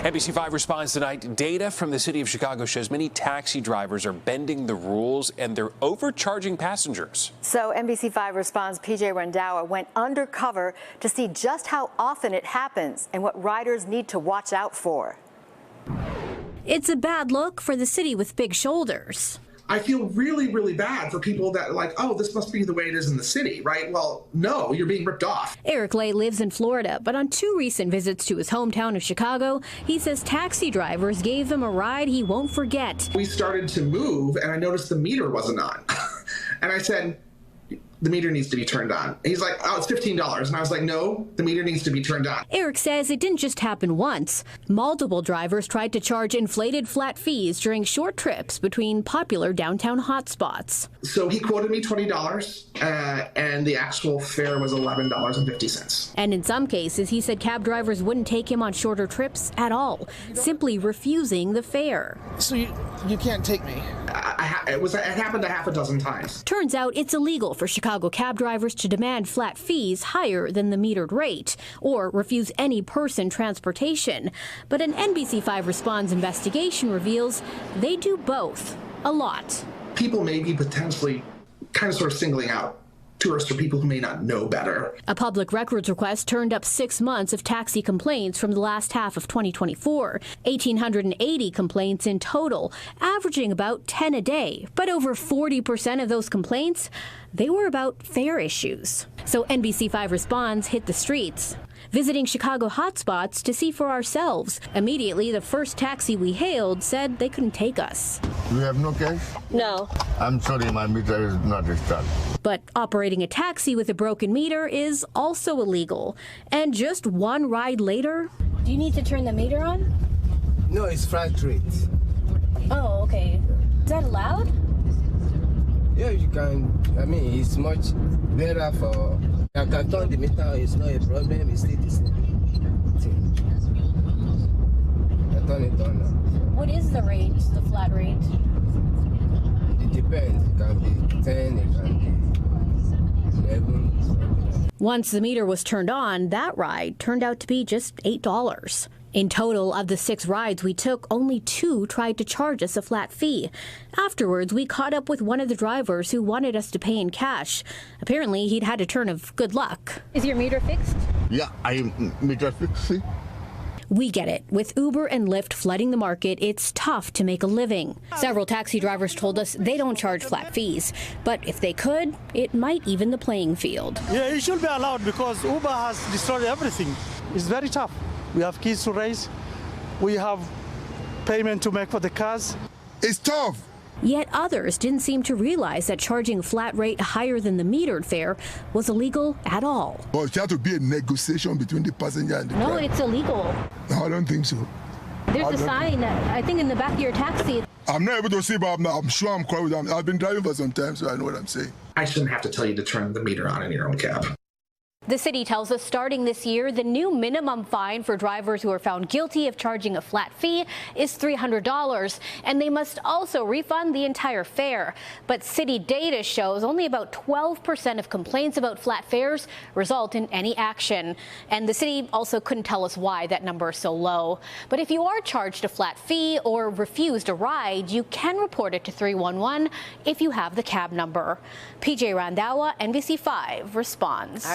NBC5 responds tonight. Data from the city of Chicago shows many taxi drivers are bending the rules and they're overcharging passengers. So NBC5 responds PJ Randawa went undercover to see just how often it happens and what riders need to watch out for. It's a bad look for the city with big shoulders. I feel really, really bad for people that are like, oh, this must be the way it is in the city, right? Well, no, you're being ripped off. Eric Lay lives in Florida, but on 2 recent visits to his hometown of Chicago, he says taxi drivers gave him a ride he won't forget. We started to move, and I noticed the meter wasn't on. And I said, the meter needs to be turned on. He's like, oh, it's $15. And I was like, no, the meter needs to be turned on. Eric says it didn't just happen once. Multiple drivers tried to charge inflated flat fees during short trips between popular downtown hotspots. So he quoted me $20, and the actual fare was $11.50. And in some cases, he said cab drivers wouldn't take him on shorter trips at all, simply refusing the fare. So you can't take me? It happened a half a dozen times. Turns out it's illegal for Chicago cab drivers to demand flat fees higher than the metered rate or refuse any person transportation. But an NBC5 Responds investigation reveals they do both a lot. People may be potentially kind of sort of singling out tourists or people who may not know better. A public records request turned up 6 months of taxi complaints from the last half of 2024. 1,880 complaints in total, averaging about 10 a day. But over 40% of those complaints, they were about fare issues. So NBC5 Responds hit the streets, visiting Chicago hotspots to see for ourselves. Immediately, the first taxi we hailed said they couldn't take us. You have no cash? No. I'm sorry, my meter is not installed. But operating a taxi with a broken meter is also illegal. And just one ride later... Do you need to turn the meter on? No, it's flat rate. Oh, okay. Is that allowed? Yeah, you can. I mean, it's much better for... I can turn the meter, it's not a problem, it's still the same. I turn it on now. What is the rate, the flat rate? It depends. It can be 10, it can be 11. Once the meter was turned on, that ride turned out to be just $8. In total, of the 6 rides we took, only 2 tried to charge us a flat fee. Afterwards, we caught up with one of the drivers who wanted us to pay in cash. Apparently, he'd had a turn of good luck. Is your meter fixed? Yeah, I meter fixed. See? We get it. With Uber and Lyft flooding the market, it's tough to make a living. Several taxi drivers told us they don't charge flat fees, but if they could, it might even the playing field. Yeah, it should be allowed because Uber has destroyed everything. It's very tough. We have kids to raise. We have payment to make for the cars. It's tough. Yet others didn't seem to realize that charging a flat rate higher than the metered fare was illegal at all. But it had to be a negotiation between the passenger and the driver. No, it's illegal. No, I don't think so. There's a sign, I think, in the back of your taxi. I'm not able to see, but I'm sure I'm quite with them. I've been driving for some time, so I know what I'm saying. I shouldn't have to tell you to turn the meter on in your own cab. The city tells us starting this year, the new minimum fine for drivers who are found guilty of charging a flat fee is $300, and they must also refund the entire fare. But city data shows only about 12% of complaints about flat fares result in any action. And the city also couldn't tell us why that number is so low. But if you are charged a flat fee or refused a ride, you can report it to 311 if you have the cab number. PJ Randawa, NBC5 Responds.